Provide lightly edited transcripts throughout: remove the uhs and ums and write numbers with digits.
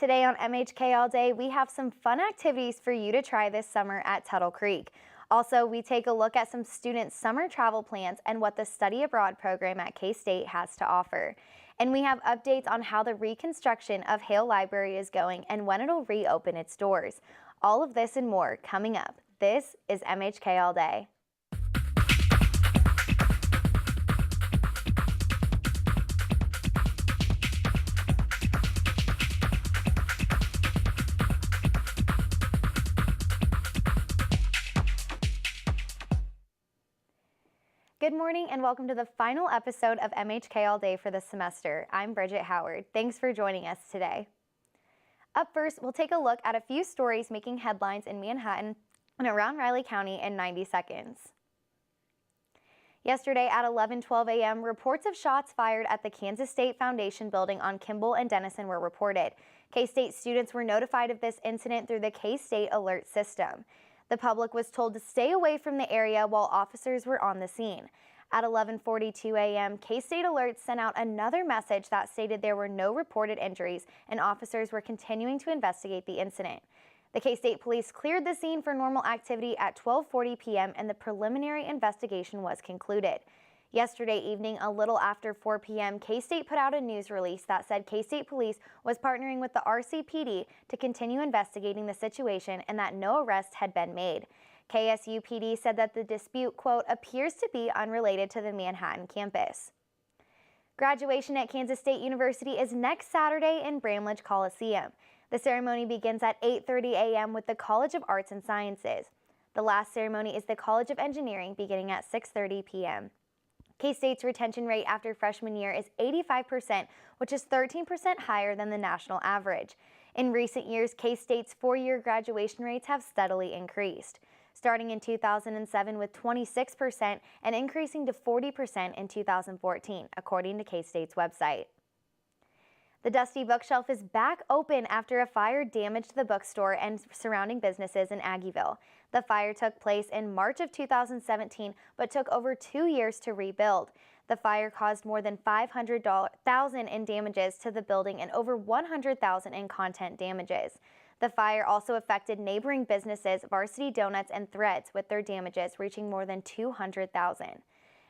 Today on MHK All Day, we have some fun activities for you to try this summer at Tuttle Creek. Also, we take a look at some students' summer travel plans and what the Study Abroad program at K-State has to offer. And we have updates on how the reconstruction of Hale Library is going and when it'll reopen its doors. All of this and more coming up. This is MHK All Day. Good morning and welcome to the final episode of MHK All Day for the semester. I'm Bridget Howard. Thanks for joining us today. Up first, we'll take a look at a few stories making headlines in Manhattan and around Riley County in 90 seconds. Yesterday at 11:12 a.m., reports of shots fired at the Kansas State Foundation building on Kimball and Denison were reported. K-State students were notified of this incident through the K-State alert system. The public was told to stay away from the area while officers were on the scene. At 11:42 a.m., K-State Alert sent out another message that stated there were no reported injuries and officers were continuing to investigate the incident. The K-State police cleared the scene for normal activity at 12:40 p.m. and the preliminary investigation was concluded. Yesterday evening, a little after 4 p.m., K-State put out a news release that said K-State Police was partnering with the RCPD to continue investigating the situation and that no arrests had been made. KSU PD said that the dispute, quote, appears to be unrelated to the Manhattan campus. Graduation at Kansas State University is next Saturday in Bramlage Coliseum. The ceremony begins at 8:30 a.m. with the College of Arts and Sciences. The last ceremony is the College of Engineering beginning at 6:30 p.m. K-State's retention rate after freshman year is 85%, which is 13% higher than the national average. In recent years, K-State's four-year graduation rates have steadily increased, starting in 2007 with 26% and increasing to 40% in 2014, according to K-State's website. The Dusty Bookshelf is back open after a fire damaged the bookstore and surrounding businesses in Aggieville. The fire took place in March of 2017, but took over 2 years to rebuild. The fire caused more than $500,000 in damages to the building and over $100,000 in content damages. The fire also affected neighboring businesses, Varsity Donuts and Threads, with their damages reaching more than $200,000.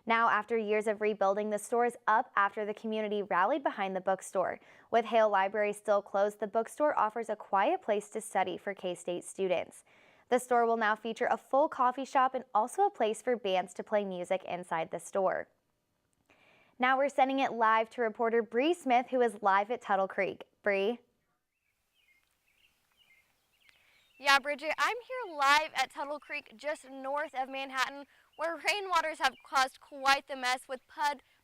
Now, after years of rebuilding, the store is up after the community rallied behind the bookstore. With Hale Library still closed, the bookstore offers a quiet place to study for K-State students. The store will now feature a full coffee shop and also a place for bands to play music inside the store. Now we're sending it live to reporter Bree Smith, who is live at Tuttle Creek. Bree? Yeah, Bridget, I'm here live at Tuttle Creek, just north of Manhattan, where rainwaters have caused quite the mess with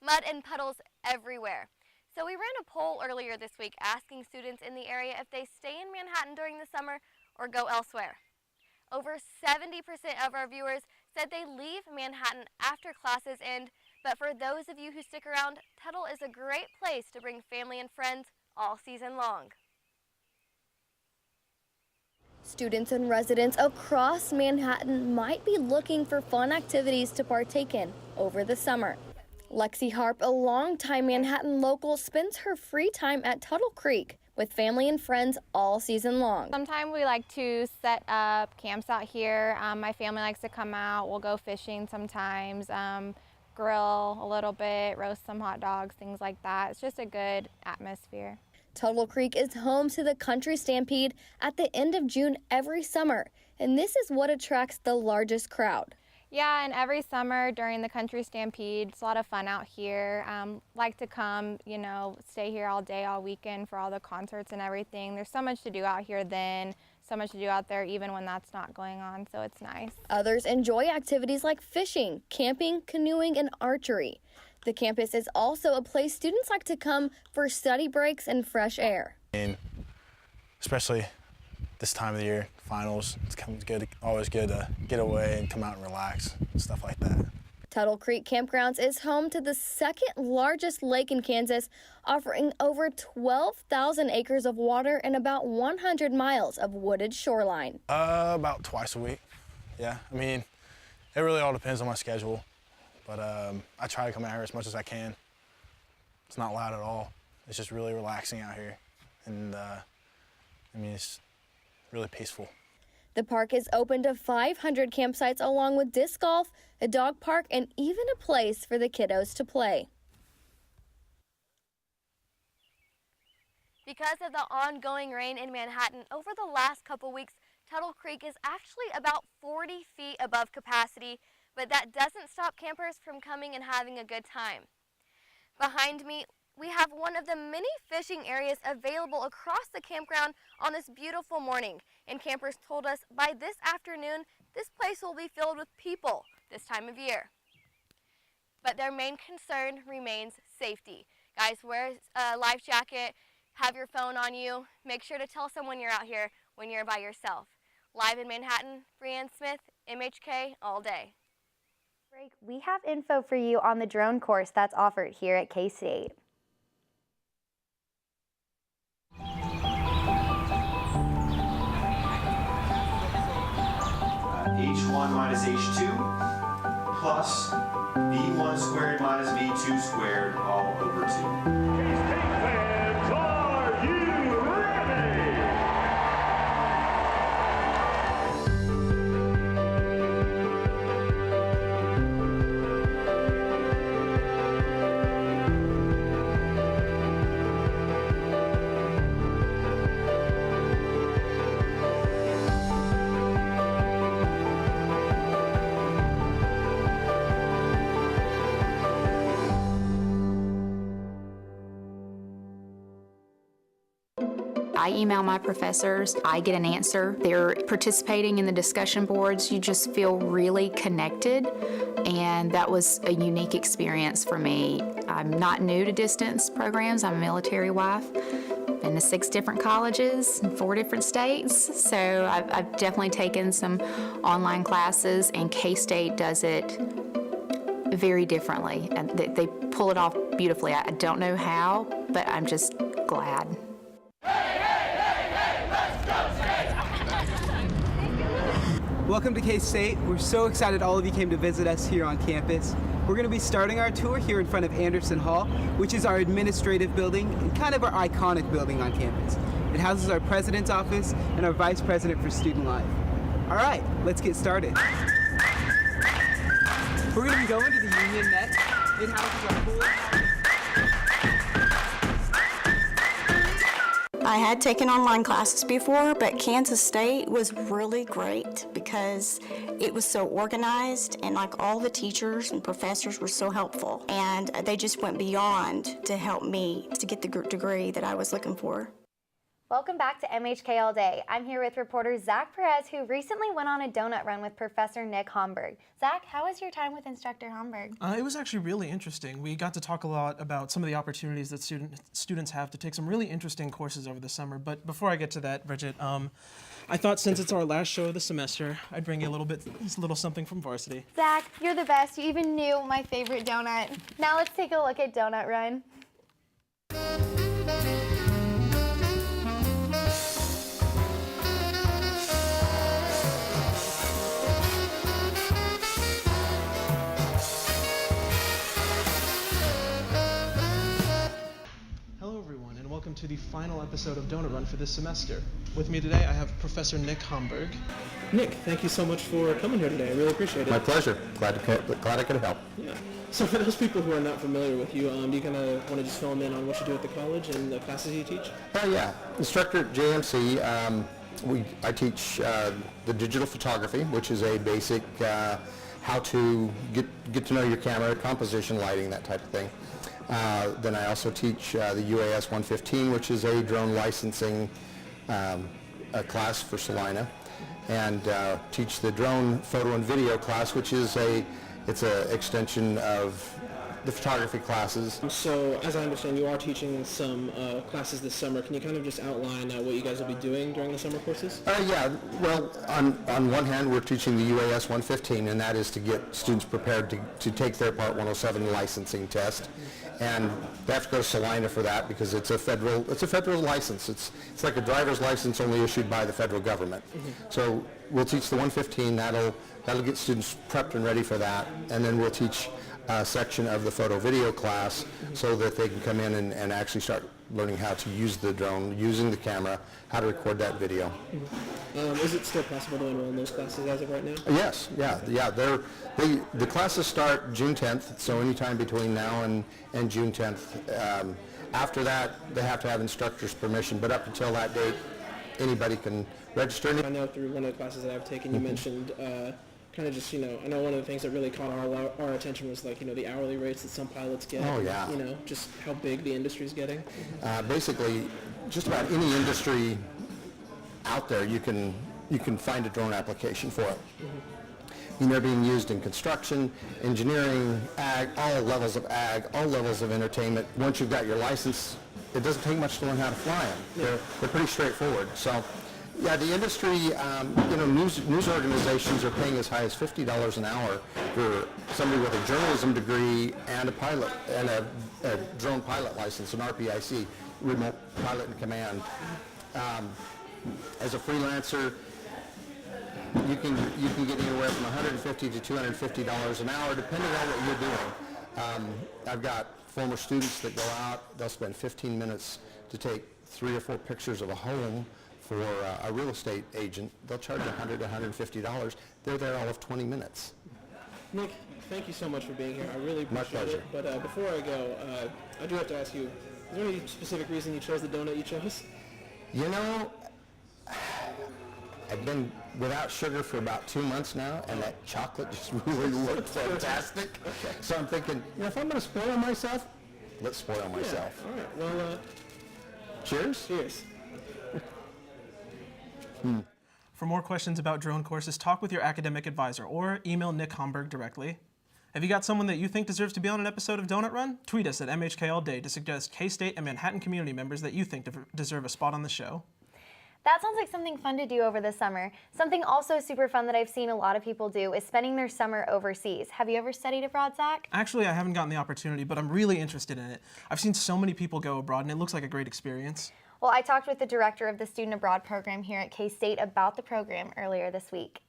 mud and puddles everywhere. So we ran a poll earlier this week asking students in the area if they stay in Manhattan during the summer or go elsewhere. Over 70% of our viewers said they leave Manhattan after classes end, but for those of you who stick around, Tuttle is a great place to bring family and friends all season long. Students and residents across Manhattan might be looking for fun activities to partake in over the summer. Lexi Harp, a longtime Manhattan local, spends her free time at Tuttle Creek with family and friends all season long. Sometimes we like to set up camps out here. My family likes to come out. We'll go fishing sometimes, grill a little bit, roast some hot dogs, things like that. It's just a good atmosphere. Tuttle Creek is home to the Country Stampede at the end of June every summer, and this is what attracts the largest crowd. Yeah, and every summer during the Country Stampede, it's a lot of fun out here. Like to come, stay here all day, all weekend for all the concerts and everything. There's so much to do out here then, so much to do out there even when that's not going on, so it's nice. Others enjoy activities like fishing, camping, canoeing, and archery. The campus is also a place students like to come for study breaks and fresh air. And especially this time of the year, finals, it's always good to get away and come out and relax and stuff like that. Tuttle Creek Campgrounds is home to the second largest lake in Kansas, offering over 12,000 acres of water and about 100 miles of wooded shoreline. About twice a week, yeah. I mean, it really all depends on my schedule. But I try to come out here as much as I can. It's not loud at all. It's just really relaxing out here. And I mean, it's really peaceful. The park is open to 500 campsites along with disc golf, a dog park, and even a place for the kiddos to play. Because of the ongoing rain in Manhattan over the last couple weeks, Tuttle Creek is actually about 40 feet above capacity, but that doesn't stop campers from coming and having a good time. Behind me, we have one of the many fishing areas available across the campground on this beautiful morning, and campers told us by this afternoon, this place will be filled with people this time of year. But their main concern remains safety. Guys, wear a life jacket, have your phone on you, make sure to tell someone you're out here when you're by yourself. Live in Manhattan, Brianne Smith, MHK All Day. Break, we have info for you on the drone course that's offered here at K-State. H1 minus H2 plus V1 squared minus V2 squared all over 2. Fans, are you ready? I email my professors, I get an answer. They're participating in the discussion boards. You just feel really connected, and that was a unique experience for me. I'm not new to distance programs. I'm a military wife. Been to 6 different colleges in 4 different states, so I've definitely taken some online classes, and K-State does it very differently, and they pull it off beautifully. I don't know how, but I'm just glad. Welcome to K-State. We're so excited all of you came to visit us here on campus. We're going to be starting our tour here in front of Anderson Hall, which is our administrative building and kind of our iconic building on campus. It houses our president's office and our vice president for student life. All right, let's get started. We're going to be going to the Union next. It houses our pool. I had taken online classes before, but Kansas State was really great because it was so organized, and like all the teachers and professors were so helpful, and they just went beyond to help me to get the degree that I was looking for. Welcome back to MHK All Day. I'm here with reporter Zach Perez, who recently went on a donut run with Professor Nick Homburg. Zach, how was your time with Instructor Homburg? It was actually really interesting. We got to talk a lot about some of the opportunities that students have to take some really interesting courses over the summer. But before I get to that, Bridget, I thought since it's our last show of the semester, I'd bring you a little something from varsity. Zach, you're the best. You even knew my favorite donut. Now let's take a look at Donut Run. Welcome to the final episode of Donut Run for this semester. With me today, I have Professor Nick Homburg. Nick, thank you so much for coming here today. I really appreciate it. My pleasure. Glad I could help. Yeah. So for those people who are not familiar with you, do you kind of want to just fill them in on what you do at the college and the classes you teach? Yeah. Instructor at JMC. I teach the digital photography, which is a basic how to get to know your camera, composition, lighting, that type of thing. Then I also teach the UAS 115, which is a drone licensing class for Salina, and teach the drone photo and video class, which is it's an extension of the photography classes. So, as I understand, you are teaching some classes this summer. Can you kind of just outline what you guys will be doing during the summer courses? Yeah. Well, on one hand, we're teaching the UAS 115, and that is to get students prepared to take their Part 107 licensing test. And they have to go to Salina for that because it's a federal license. It's like a driver's license only issued by the federal government. Mm-hmm. So we'll teach the 115. That'll get students prepped and ready for that, and then we'll teach section of the photo video class so that they can come in and actually start learning how to use the drone, using the camera, how to record that video. Is it still possible to enroll in those classes as of right now? Yes, yeah. The classes start June 10th, so anytime between now and June 10th. After that, they have to have instructor's permission, but up until that date, anybody can register. I know through one of the classes that I've taken, you mentioned kind of just, I know one of the things that really caught our attention was like, the hourly rates that some pilots get. Oh, yeah. Just how big the industry's getting. Basically, just about any industry out there, you can find a drone application for it. They're being used in construction, engineering, ag, all levels of ag, all levels of entertainment. Once you've got your license, it doesn't take much to learn how to fly them. They're pretty straightforward. So, yeah, the industry, news organizations are paying as high as $50 an hour for somebody with a journalism degree and a pilot and a drone pilot license, an RPIC, remote pilot and command. As a freelancer, you can get anywhere from $150 to $250 an hour, depending on what you're doing. I've got former students that go out, they'll spend 15 minutes to take 3 or 4 pictures of a home for a real estate agent. They'll charge $100 to $150. They're there all of 20 minutes. Nick, thank you so much for being here. I really appreciate My pleasure. it. But before I go, I do have to ask you, is there any specific reason you chose the donut you chose? I've been without sugar for about 2 months now, and that chocolate just really looked fantastic. Okay. So I'm thinking, if I'm going to spoil myself, let's spoil myself. All right. Well, cheers. Cheers. For more questions about drone courses, talk with your academic advisor or email Nick Homburg directly. Have you got someone that you think deserves to be on an episode of Donut Run? Tweet us at MHK All Day to suggest K-State and Manhattan community members that you think deserve a spot on the show. That sounds like something fun to do over the summer. Something also super fun that I've seen a lot of people do is spending their summer overseas. Have you ever studied abroad, Zach? Actually, I haven't gotten the opportunity, but I'm really interested in it. I've seen so many people go abroad, and it looks like a great experience. Well, I talked with the director of the Student Abroad program here at K-State about the program earlier this week.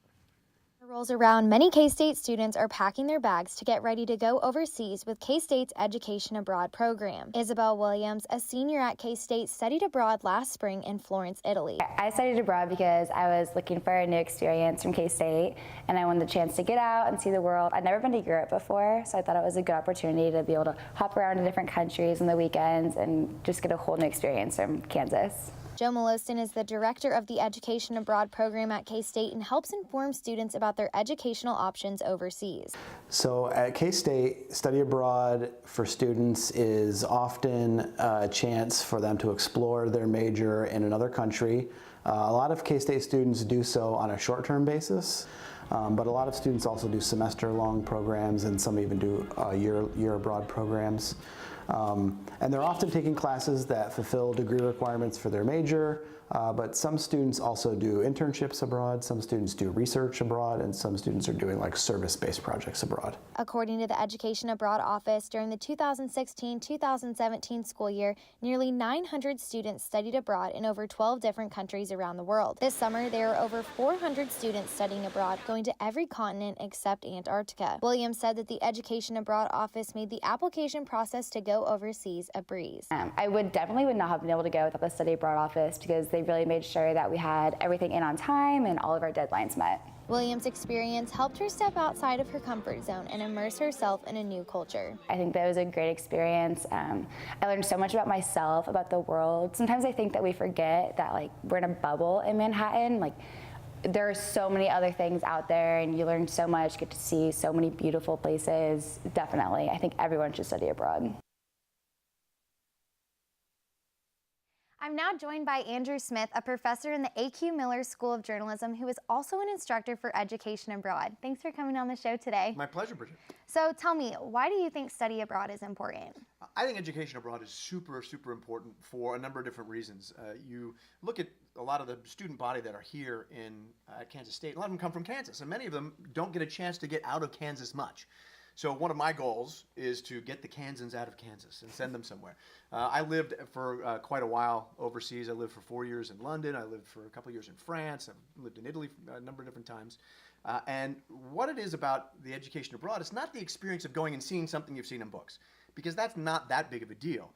Rolls around, many K-State students are packing their bags to get ready to go overseas with K-State's Education Abroad program. Isabel Williams, a senior at K-State, studied abroad last spring in Florence, Italy. I studied abroad because I was looking for a new experience from K-State, and I wanted the chance to get out and see the world. I'd never been to Europe before, so I thought it was a good opportunity to be able to hop around to different countries on the weekends and just get a whole new experience from Kansas. Joe Malostin is the director of the Education Abroad program at K-State and helps inform students about their educational options overseas. So at K-State, study abroad for students is often a chance for them to explore their major in another country. A lot of K-State students do so on a short-term basis, but a lot of students also do semester-long programs, and some even do year abroad programs. And they're often taking classes that fulfill degree requirements for their major, but some students also do internships abroad, some students do research abroad, and some students are doing like service-based projects abroad. According to the Education Abroad office, during the 2016-2017 school year, nearly 900 students studied abroad in over 12 different countries around the world. This summer, there are over 400 students studying abroad, going to every continent except Antarctica. Williams said that the Education Abroad office made the application process to go overseas a breeze. I definitely would not have been able to go without the study abroad office because they really made sure that we had everything in on time and all of our deadlines met. Williams' experience helped her step outside of her comfort zone and immerse herself in a new culture. I think that was a great experience. I learned so much about myself, about the world. Sometimes I think that we forget that we're in a bubble in Manhattan. There are so many other things out there, and you learn so much, get to see so many beautiful places. Definitely, I think everyone should study abroad. I'm now joined by Andrew Smith, a professor in the A.Q. Miller School of Journalism, who is also an instructor for Education Abroad. Thanks for coming on the show today. My pleasure, Bridget. So tell me, why do you think study abroad is important? I think education abroad is super, super important for a number of different reasons. You look at a lot of the student body that are here in Kansas State. A lot of them come from Kansas, and many of them don't get a chance to get out of Kansas much. So one of my goals is to get the Kansans out of Kansas and send them somewhere. I lived for quite a while overseas. I lived for 4 years in London. I lived for a couple of years in France. I've lived in Italy a number of different times. And what it is about the education abroad, it's not the experience of going and seeing something you've seen in books, because that's not that big of a deal.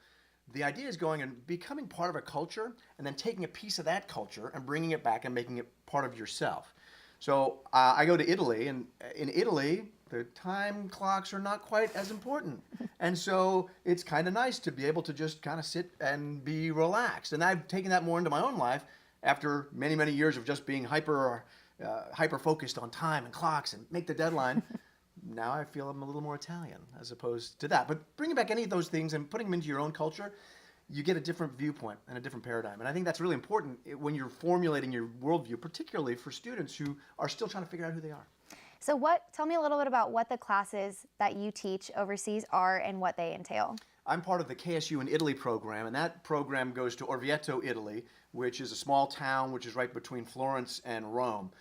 The idea is going and becoming part of a culture and then taking a piece of that culture and bringing it back and making it part of yourself. So I go to Italy, and in Italy, the time clocks are not quite as important. And so it's kind of nice to be able to just kind of sit and be relaxed. And I've taken that more into my own life after many, many years of just being hyper focused on time and clocks and make the deadline. Now I feel I'm a little more Italian as opposed to that. But bringing back any of those things and putting them into your own culture, you get a different viewpoint and a different paradigm. And I think that's really important when you're formulating your worldview, particularly for students who are still trying to figure out who they are. So tell me a little bit about what the classes that you teach overseas are and what they entail. I'm part of the KSU in Italy program, and that program goes to Orvieto, Italy, which is a small town which is right between Florence and Rome.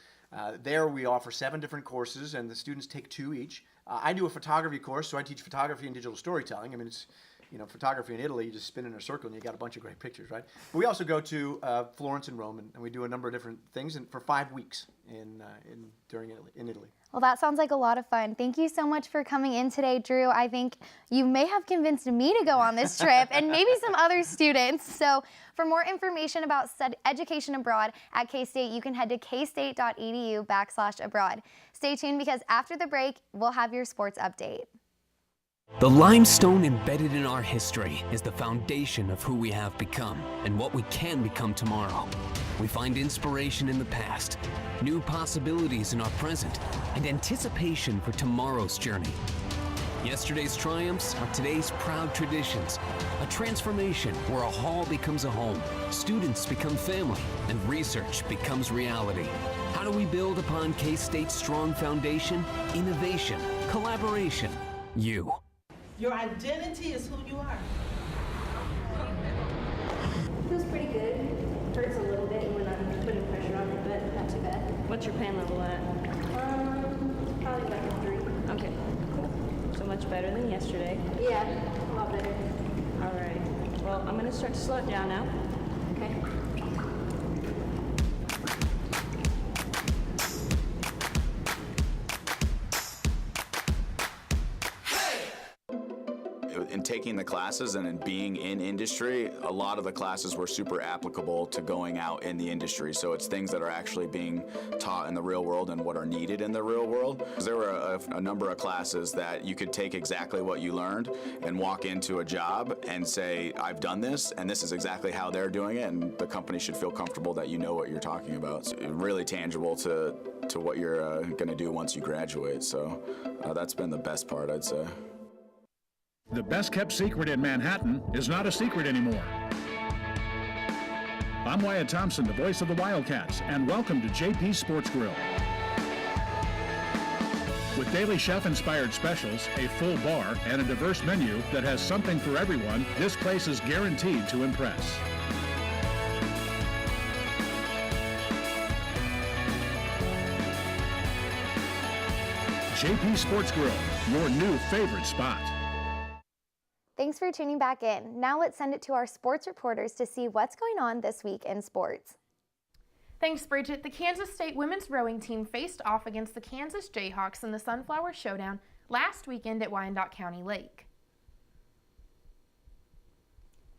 There we offer 7 different courses, and the students take 2 each. I do a photography course, so I teach photography and digital storytelling. I mean, it's, photography in Italy, you just spin in a circle and you got a bunch of great pictures, right? But we also go to Florence and Rome, and we do a number of different things for 5 weeks in Italy. Well, that sounds like a lot of fun. Thank you so much for coming in today, Drew. I think you may have convinced me to go on this trip and maybe some other students. So for more information about education abroad at K-State, you can head to kstate.edu/abroad. Stay tuned because after the break, we'll have your sports update. The limestone embedded in our history is the foundation of who we have become and what we can become tomorrow. We find inspiration in the past, new possibilities in our present, and anticipation for tomorrow's journey. Yesterday's triumphs are today's proud traditions, a transformation where a hall becomes a home, students become family, and research becomes reality. How do we build upon K-State's strong foundation? Innovation, collaboration, you. Your identity is who you are. Feels pretty good. Hurts a little bit when I'm putting pressure on it, but not too bad. What's your pain level at? Probably like a 3. Okay, cool. So much better than yesterday. Yeah, a lot better. All right. Well, I'm gonna start to slow it down now. Okay. In taking the classes and in being in industry, a lot of the classes were super applicable to going out in the industry. So it's things that are actually being taught in the real world and what are needed in the real world. There were a number of classes that you could take exactly what you learned and walk into a job and say, I've done this, and this is exactly how they're doing it, and the company should feel comfortable that you know what you're talking about. It's really tangible to what you're going to do once you graduate. So that's been the best part, I'd say. The best-kept secret in Manhattan is not a secret anymore. I'm Wyatt Thompson, the voice of the Wildcats, and welcome to JP's Sports Grill. With daily chef-inspired specials, a full bar, and a diverse menu that has something for everyone, this place is guaranteed to impress. JP Sports Grill, your new favorite spot. Thanks for tuning back in. Now let's send it to our sports reporters to see what's going on this week in sports. Thanks, Bridget. The Kansas State women's rowing team faced off against the Kansas Jayhawks in the Sunflower Showdown last weekend at Wyandotte County Lake.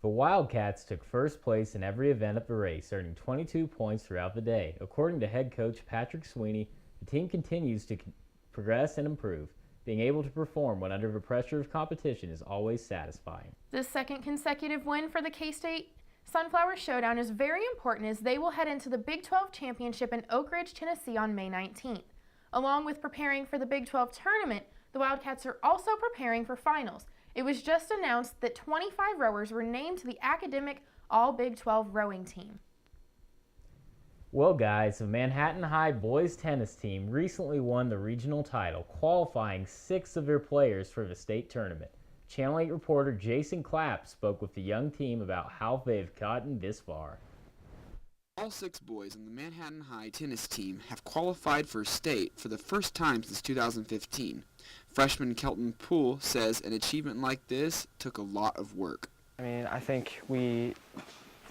The Wildcats took first place in every event of the race, earning 22 points throughout the day. According to head coach Patrick Sweeney, the team continues to progress and improve. Being able to perform when under the pressure of competition is always satisfying. This second consecutive win for the K-State Sunflower Showdown is very important as they will head into the Big 12 Championship in Oak Ridge, Tennessee on May 19th. Along with preparing for the Big 12 tournament, the Wildcats are also preparing for finals. It was just announced that 25 rowers were named to the academic All Big 12 rowing team. Well guys, the Manhattan High boys tennis team recently won the regional title, qualifying 6 of their players for the state tournament. Channel 8 reporter Jason Clapp spoke with the young team about how they've gotten this far. All 6 boys on the Manhattan High tennis team have qualified for state for the first time since 2015. Freshman Kelton Poole says an achievement like this took a lot of work. I mean, I think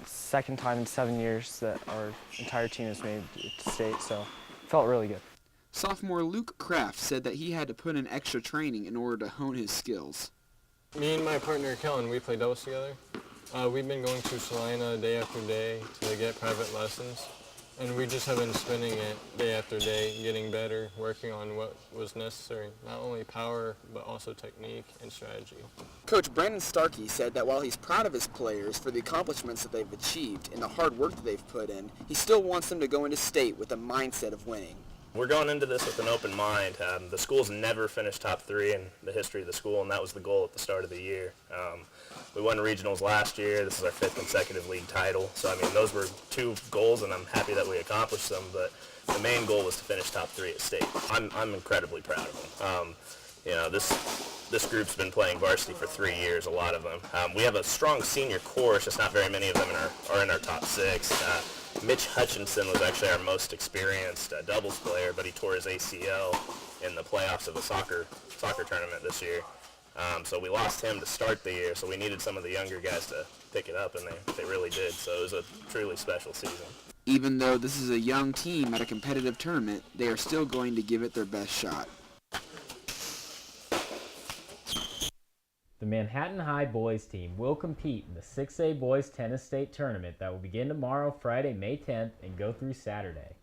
second time in 7 years that our entire team has made it to state, so it felt really good. Sophomore Luke Kraft said that he had to put in extra training in order to hone his skills. Me and my partner Kellen, we play doubles together. We've been going to Salina day after day to get private lessons, and we just have been spinning it day after day, getting better, working on what was necessary, not only power, but also technique and strategy. Coach Brandon Starkey said that while he's proud of his players for the accomplishments that they've achieved and the hard work that they've put in, he still wants them to go into state with a mindset of winning. We're going into this with an open mind. The school's never finished top 3 in the history of the school, and that was the goal at the start of the year. We won regionals last year. This is our 5th consecutive league title. So, I mean, those were 2 goals, and I'm happy that we accomplished them. But the main goal was to finish top 3 at state. I'm incredibly proud of them. You know, this group's been playing varsity for 3 years, a lot of them. We have a strong senior core, it's just not very many of them are in our top 6. Mitch Hutchinson was actually our most experienced doubles player, but he tore his ACL in the playoffs of a soccer tournament this year. So we lost him to start the year, so we needed some of the younger guys to pick it up, and they really did. So it was a truly special season. Even though this is a young team at a competitive tournament, they are still going to give it their best shot. The Manhattan High boys team will compete in the 6A Boys Tennis State Tournament that will begin tomorrow, Friday, May 10th, and go through Saturday.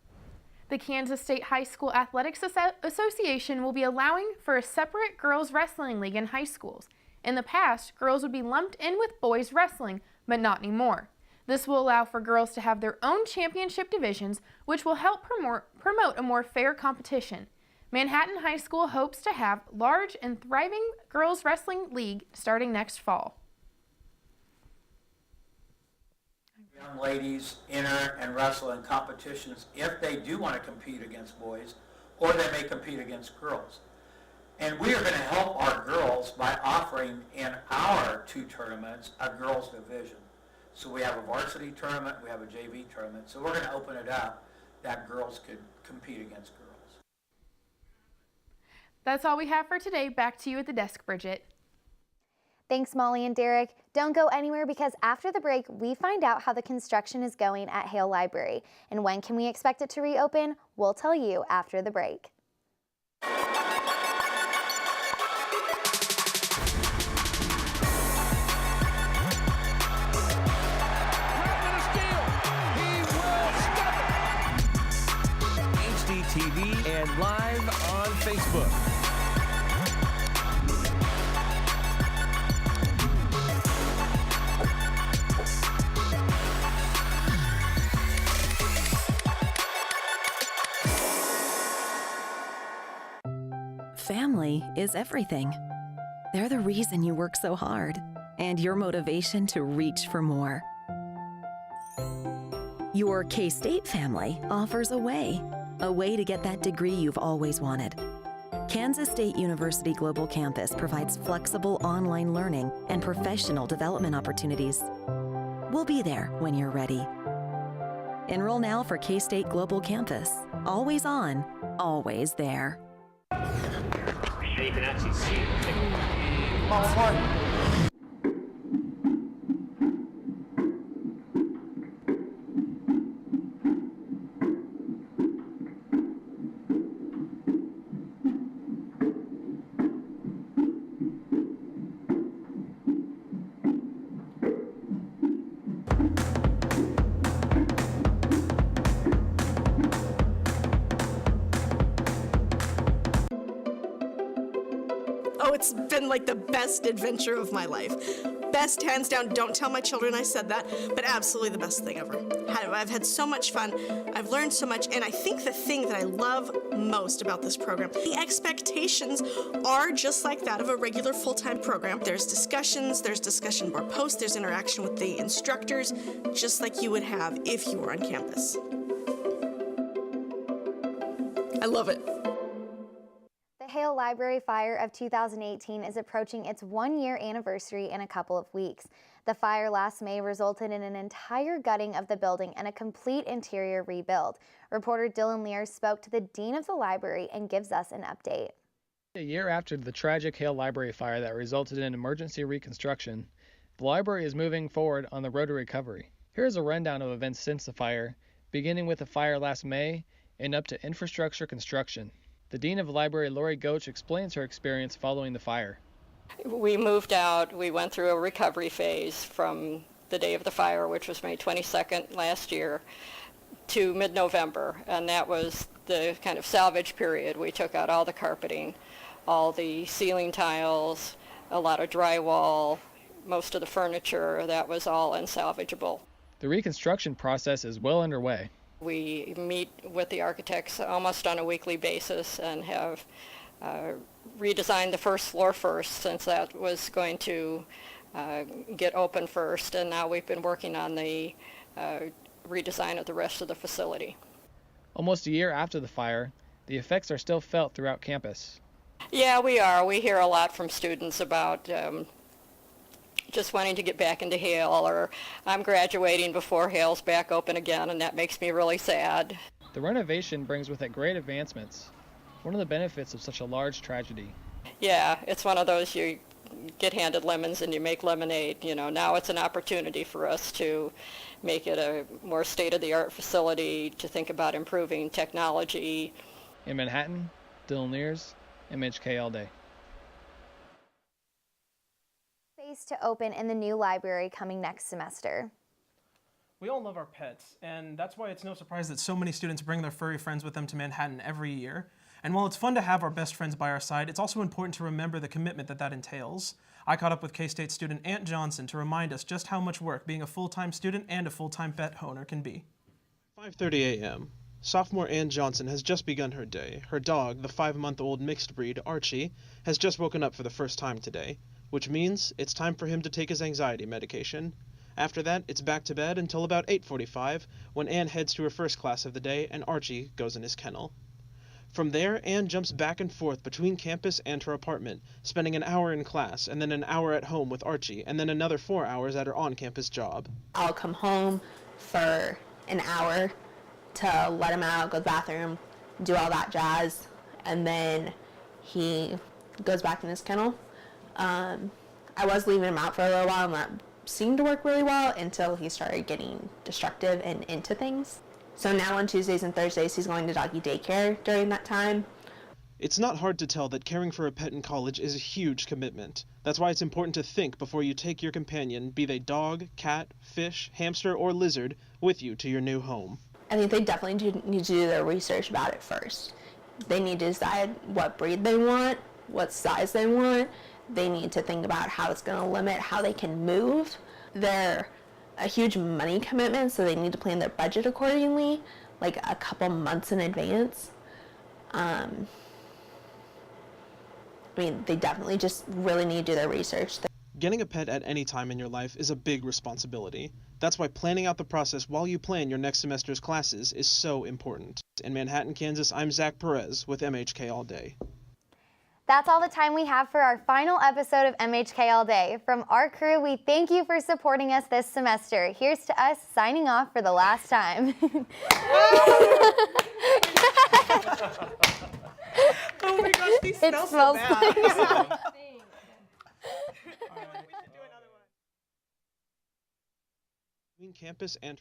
The Kansas State High School Athletics Association will be allowing for a separate girls wrestling league in high schools. In the past, girls would be lumped in with boys wrestling, but not anymore. This will allow for girls to have their own championship divisions, which will help promote a more fair competition. Manhattan High School hopes to have large and thriving girls wrestling league starting next fall. Young ladies enter and wrestle in competitions if they do want to compete against boys, or they may compete against girls. And we are going to help our girls by offering in our 2 tournaments a girls division. So we have a varsity tournament, we have a JV tournament, so we're going to open it up that girls could compete against girls. That's all we have for today. Back to you at the desk, Bridget. Thanks, Molly and Derek. Don't go anywhere because after the break, we find out how the construction is going at Hale Library. And when can we expect it to reopen? We'll tell you after the break. HDTV and live on Facebook. Family is everything. They're the reason you work so hard and your motivation to reach for more. Your K-State family offers a way to get that degree you've always wanted. Kansas State University Global Campus provides flexible online learning and professional development opportunities. We'll be there when you're ready. Enroll now for K-State Global Campus. Always on, always there. And you can actually see Oh, it's been like the best adventure of my life. Best, hands down. Don't tell my children I said that, but absolutely the best thing ever. I've had so much fun. I've learned so much, and I think the thing that I love most about this program, the expectations are just like that of a regular full-time program. There's discussions, there's discussion board posts, there's interaction with the instructors, just like you would have if you were on campus. I love it. The Hale Library fire of 2018 is approaching its 1-year anniversary in a couple of weeks. The fire last May resulted in an entire gutting of the building and a complete interior rebuild. Reporter Dylan Lear spoke to the dean of the library and gives us an update. A year after the tragic Hale Library fire that resulted in emergency reconstruction, the library is moving forward on the road to recovery. Here is a rundown of events since the fire, beginning with the fire last May and up to infrastructure construction. The Dean of the Library, Lori Goach, explains her experience following the fire. We moved out, we went through a recovery phase from the day of the fire, which was May 22nd last year, to mid-November, and that was the kind of salvage period. We took out all the carpeting, all the ceiling tiles, a lot of drywall, most of the furniture. That was all unsalvageable. The reconstruction process is well underway. We meet with the architects almost on a weekly basis and have redesigned the first floor first, since that was going to get open first, and now we've been working on the redesign of the rest of the facility. Almost a year after the fire, the effects are still felt throughout campus. Yeah, we are. We hear a lot from students about just wanting to get back into Hale, or I'm graduating before Hale's back open again, and that makes me really sad. The renovation brings with it great advancements, one of the benefits of such a large tragedy. Yeah, it's one of those you get handed lemons and you make lemonade. You know, now it's an opportunity for us to make it a more state-of-the-art facility, to think about improving technology. In Manhattan, Dylan Lears, MHK All Day. Space to open in the new library coming next semester. We all love our pets, and that's why it's no surprise that so many students bring their furry friends with them to Manhattan every year. And while it's fun to have our best friends by our side, it's also important to remember the commitment that entails. I caught up with K-State student Ant Johnson to remind us just how much work being a full-time student and a full-time pet owner can be. 5:30 a.m. Sophomore Ann Johnson has just begun her day. Her dog, the 5-month-old mixed breed, Archie, has just woken up for the first time today, which means it's time for him to take his anxiety medication. After that, it's back to bed until about 8:45, when Ann heads to her first class of the day and Archie goes in his kennel. From there, Ann jumps back and forth between campus and her apartment, spending an hour in class and then an hour at home with Archie, and then another 4 hours at her on-campus job. I'll come home for an hour to let him out, go to the bathroom, do all that jazz, and then he goes back in his kennel. I was leaving him out for a little while, and that seemed to work really well until he started getting destructive and into things. So now on Tuesdays and Thursdays, he's going to doggy daycare during that time. It's not hard to tell that caring for a pet in college is a huge commitment. That's why it's important to think before you take your companion, be they dog, cat, fish, hamster, or lizard, with you to your new home. I think they definitely need to do their research about it first. They need to decide what breed they want, what size they want. They need to think about how it's going to limit how they can move. They're a huge money commitment, so they need to plan their budget accordingly, like a couple months in advance. I mean, they definitely just really need to do their research. Getting a pet at any time in your life is a big responsibility. That's why planning out the process while you plan your next semester's classes is so important. In Manhattan, Kansas, I'm Zach Perez with MHK All Day. That's all the time we have for our final episode of MHK All Day. From our crew, we thank you for supporting us this semester. Here's to us signing off for the last time. Oh my gosh, these It smell smells so bad. Between campus and